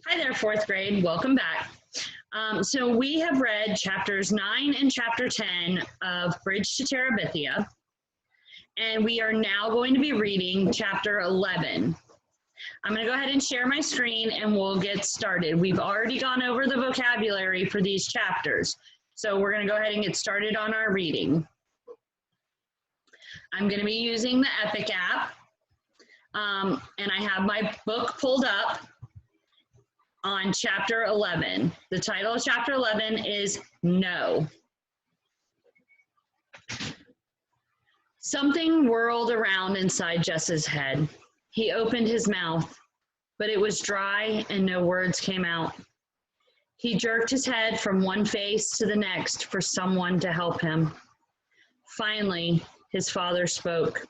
Hi there, fourth grade. Welcome back. So we have read chapters 9 and chapter 10 of Bridge to Terabithia, and we are now going to be reading chapter 11. I'm going to go ahead and share my screen and we'll get started. We've already gone over the vocabulary for these chapters, so we're going to go ahead and get started on our reading. I'm going to be using the Epic app, and I have my book pulled up on chapter 11. The title of chapter 11 is No. Something whirled around inside Jess's head. He opened his mouth, but it was dry and no words came out. He jerked his head from one face to the next for someone to help him. Finally, his father spoke.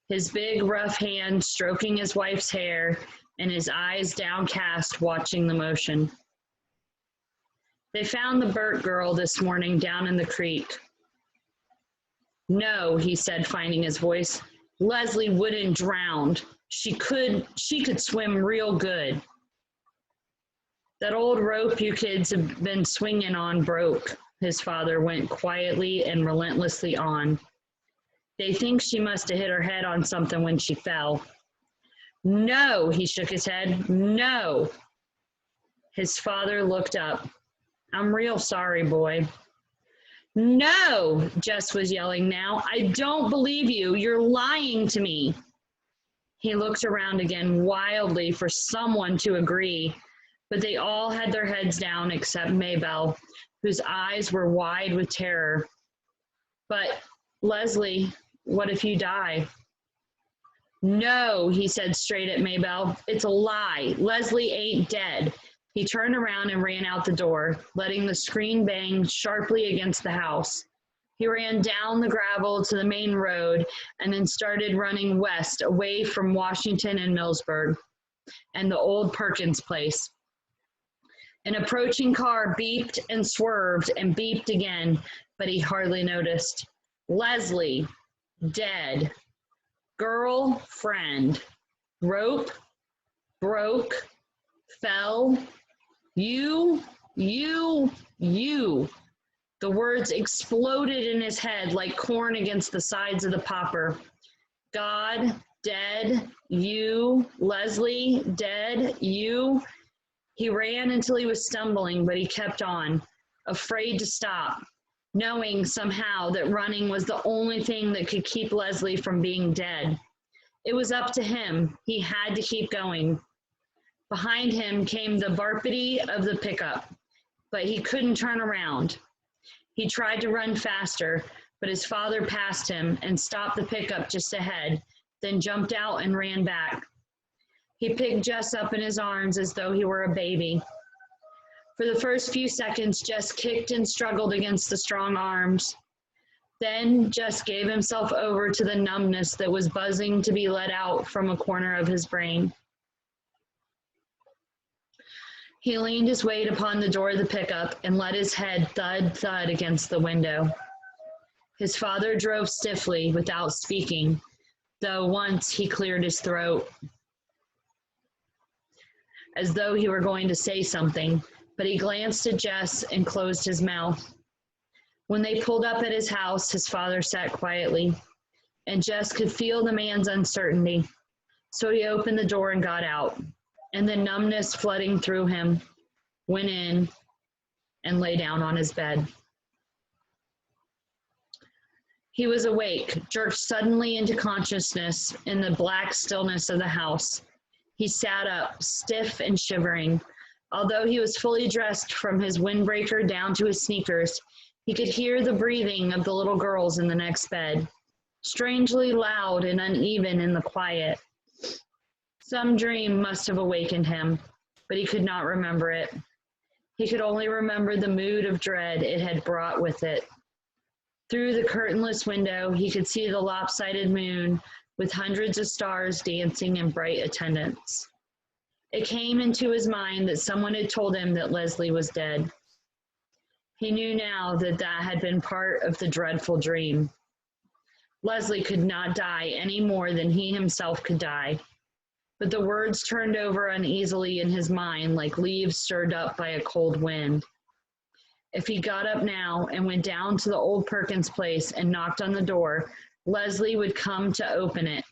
His big, rough hand stroking his wife's hair and his eyes downcast watching the motion. They found the Burt girl this morning down in the creek. No, he said, finding his voice. Leslie wouldn't drown. She could swim real good. That old rope you kids have been swinging on broke, his father went quietly and relentlessly on. They think she must have hit her head on something when she fell. No, he shook his head. No. His father looked up. I'm real sorry, boy. No, Jess was yelling now. I don't believe you. You're lying to me. He looked around again wildly for someone to agree, but they all had their heads down except Maybelle, whose eyes were wide with terror. But, Leslie, what if you die? No, he said straight at Maybelle. It's a lie. Leslie ain't dead. He turned around and ran out the door, letting the screen bang sharply against the house. He ran down the gravel to the main road and then started running west away from Washington and Millsburg and the old Perkins place. An approaching car beeped and swerved and beeped again, but he hardly noticed. Leslie, dead. Girlfriend, rope, broke, fell, you. The words exploded in his head like corn against the sides of the popper. God, dead, you, Leslie, dead, you. He ran until he was stumbling, but he kept on, afraid to stop, knowing somehow that running was the only thing that could keep Leslie from being dead. It was up to him. He had to keep going. Behind him came the barpity of the pickup, but he couldn't turn around. He tried to run faster, but his father passed him and stopped the pickup just ahead, then jumped out and ran back. He picked Jess up in his arms as though he were a baby. For the first few seconds, Jess kicked and struggled against the strong arms. Then Jess gave himself over to the numbness that was buzzing to be let out from a corner of his brain. He leaned his weight upon the door of the pickup and let his head thud against the window. His father drove stiffly without speaking, though once he cleared his throat, as though he were going to say something. But he glanced at Jess and closed his mouth. When they pulled up at his house, his father sat quietly, and Jess could feel the man's uncertainty. So he opened the door and got out, and the numbness flooding through him, went in and lay down on his bed. He was awake, jerked suddenly into consciousness in the black stillness of the house. He sat up, stiff and shivering. Although he was fully dressed from his windbreaker down to his sneakers, he could hear the breathing of the little girls in the next bed, strangely loud and uneven in the quiet. Some dream must have awakened him, but he could not remember it. He could only remember the mood of dread it had brought with it. Through the curtainless window, he could see the lopsided moon with hundreds of stars dancing in bright attendance. It came into his mind that someone had told him that Leslie was dead. He knew now that that had been part of the dreadful dream. Leslie could not die any more than he himself could die. but the words turned over uneasily in his mind like leaves stirred up by a cold wind. If he got up now and went down to the old Perkins place and knocked on the door, Leslie would come to open it,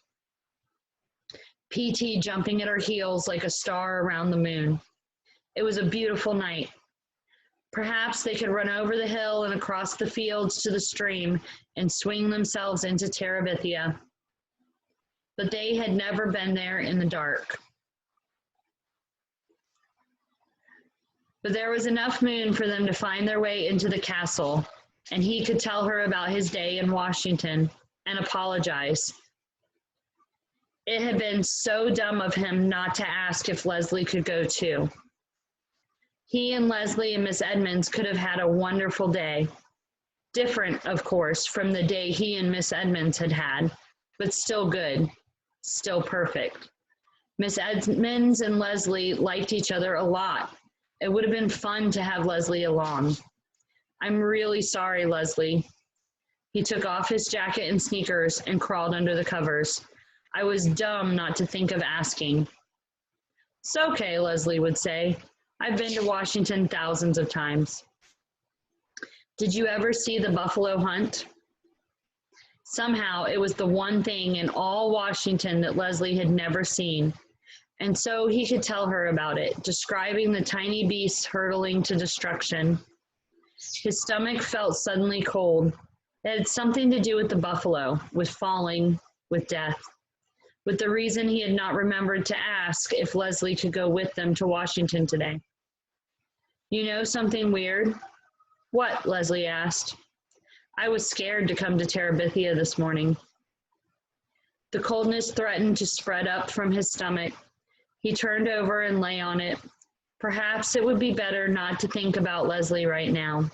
PT jumping at her heels like a star around the moon. It was a beautiful night. Perhaps they could run over the hill and across the fields to the stream and swing themselves into Terabithia. But they had never been there in the dark. But there was enough moon for them to find their way into the castle, and he could tell her about his day in Washington and apologize. It had been so dumb of him not to ask if Leslie could go too. He and Leslie and Miss Edmonds could have had a wonderful day. Different, of course, from the day he and Miss Edmonds had had, but still good, still perfect. Miss Edmonds and Leslie liked each other a lot. It would have been fun to have Leslie along. I'm really sorry, Leslie. He took off his jacket and sneakers and crawled under the covers. I was dumb not to think of asking. It's okay, Leslie would say. I've been to Washington thousands of times. Did you ever see the buffalo hunt? Somehow it was the one thing in all Washington that Leslie had never seen. And so he could tell her about it, describing the tiny beasts hurtling to destruction. His stomach felt suddenly cold. It had something to do with the buffalo, with falling, with death, with the reason he had not remembered to ask if Leslie could go with them to Washington today. You know something weird? What? Leslie asked. I was scared to come to Terabithia this morning. The coldness threatened to spread up from his stomach. He turned over and lay on it. Perhaps it would be better not to think about Leslie right now.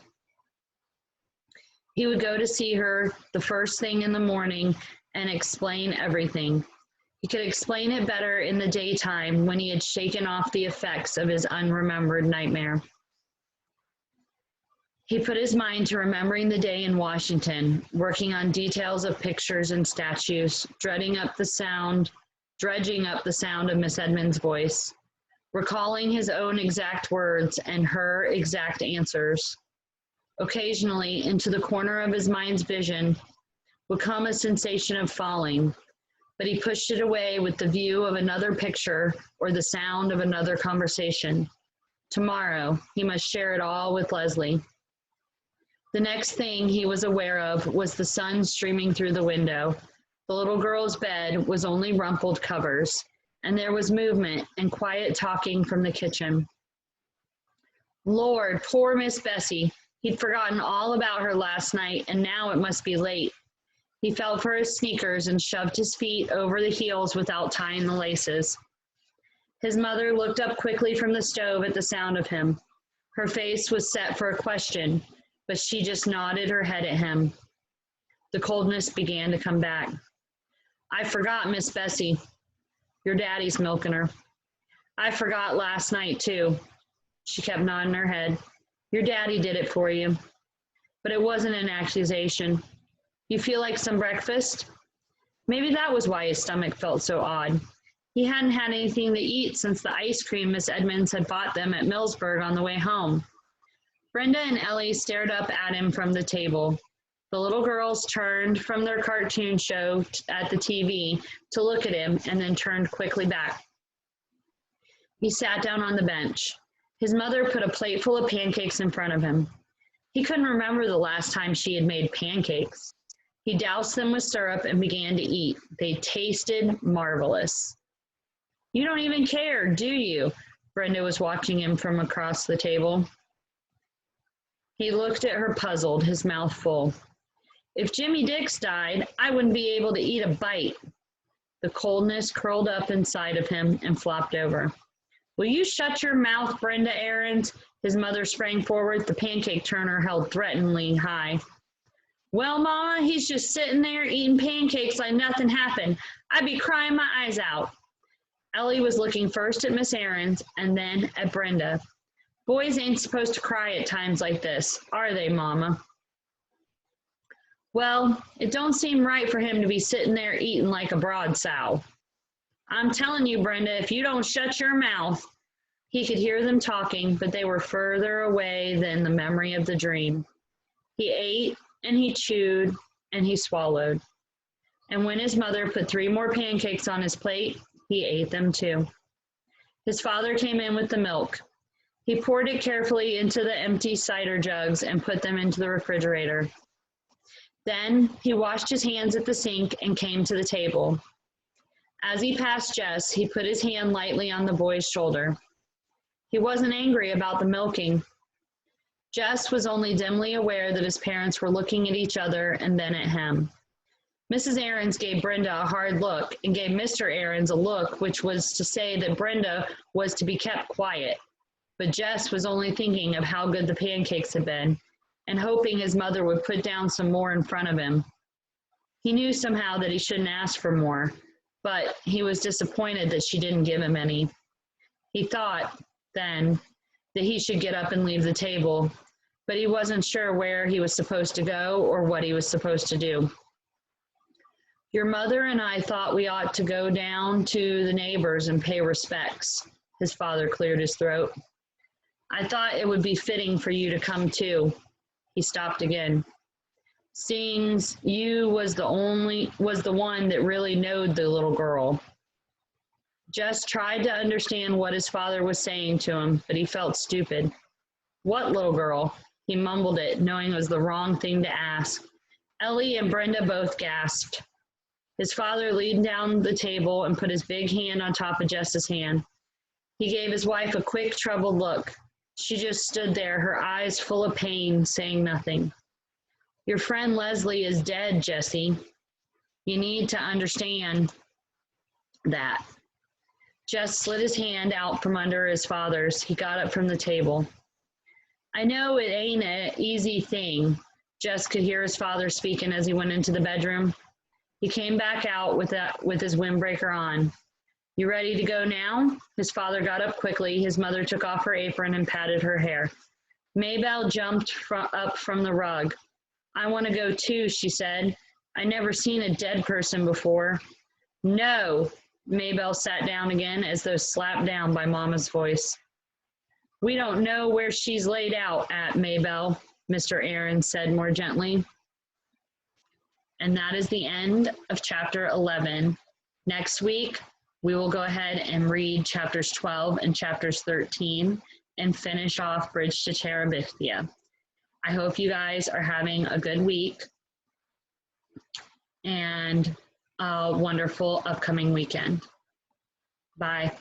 He would go to see her the first thing in the morning and explain everything. He could explain it better in the daytime when he had shaken off the effects of his unremembered nightmare. He put his mind to remembering the day in Washington, working on details of pictures and statues, dredging up the sound of Miss Edmonds' voice, recalling his own exact words and her exact answers. Occasionally, into the corner of his mind's vision would come a sensation of falling, but he pushed it away with the view of another picture or the sound of another conversation. Tomorrow, he must share it all with Leslie. The next thing he was aware of was the sun streaming through the window. The little girl's bed was only rumpled covers, and there was movement and quiet talking from the kitchen. Lord, poor Miss Bessie. He'd forgotten all about her last night, and now it must be late. He felt for his sneakers and shoved his feet over the heels without tying the laces. His mother looked up quickly from the stove at the sound of him. Her face was set for a question, but she just nodded her head at him. The coldness began to come back. I forgot, Miss Bessie. Your daddy's milking her. I forgot last night, too. She kept nodding her head. Your daddy did it for you. But it wasn't an accusation. You feel like some breakfast? Maybe that was why his stomach felt so odd. He hadn't had anything to eat since the ice cream Miss Edmonds had bought them at Millsburg on the way home. Brenda and Ellie stared up at him from the table. The little girls turned from their cartoon show at the TV to look at him and then turned quickly back. He sat down on the bench. His mother put a plate full of pancakes in front of him. He couldn't remember the last time she had made pancakes. He doused them with syrup and began to eat. They tasted marvelous. You don't even care, do you? Brenda was watching him from across the table. He looked at her puzzled, his mouth full. If Jimmy Dix died, I wouldn't be able to eat a bite. The coldness curled up inside of him and flopped over. Will you shut your mouth, Brenda Ahrens? His mother sprang forward, the pancake turner held threateningly high. Well, Mama, he's just sitting there eating pancakes like nothing happened. I'd be crying my eyes out. Ellie was looking first at Miss Ahrens and then at Brenda. Boys ain't supposed to cry at times like this, are they, Mama? Well, it don't seem right for him to be sitting there eating like a broad sow. I'm telling you, Brenda, if you don't shut your mouth. He could hear them talking, but they were further away than the memory of the dream. He ate and he chewed and he swallowed. And when his mother put 3 more pancakes on his plate, he ate them too. His father came in with the milk. He poured it carefully into the empty cider jugs and put them into the refrigerator. Then he washed his hands at the sink and came to the table. As he passed Jess, he put his hand lightly on the boy's shoulder. He wasn't angry about the milking. Jess was only dimly aware that his parents were looking at each other and then at him. Mrs. Aarons gave Brenda a hard look and gave Mr. Aarons a look which was to say that Brenda was to be kept quiet. But Jess was only thinking of how good the pancakes had been and hoping his mother would put down some more in front of him. He knew somehow that he shouldn't ask for more, but he was disappointed that she didn't give him any. He thought, then, that he should get up and leave the table, but he wasn't sure where he was supposed to go or what he was supposed to do. Your mother and I thought we ought to go down to the neighbors and pay respects. His father cleared his throat. I thought it would be fitting for you to come too. He stopped again. Seeing you was the one that really knowed the little girl. Jess tried to understand what his father was saying to him, but he felt stupid. What little girl? He mumbled it, knowing it was the wrong thing to ask. Ellie and Brenda both gasped. His father leaned down the table and put his big hand on top of Jess's hand. He gave his wife a quick, troubled look. She just stood there, her eyes full of pain, saying nothing. Your friend Leslie is dead, Jessie. You need to understand that. Jess slid his hand out from under his father's. He got up from the table. I know it ain't an easy thing. Jess could hear his father speaking as he went into the bedroom. He came back out with his windbreaker on. You ready to go now? His father got up quickly. His mother took off her apron and patted her hair. Maybelle jumped up from the rug. I want to go too, she said. I never seen a dead person before. No. Maybelle sat down again as though slapped down by Mama's voice. We don't know where she's laid out at, Maybelle, Mr. Aarons said more gently. And that is the end of chapter 11. Next week, we will go ahead and read chapters 12 and chapters 13 and finish off Bridge to Terabithia. I hope you guys are having a good week and a wonderful upcoming weekend. Bye.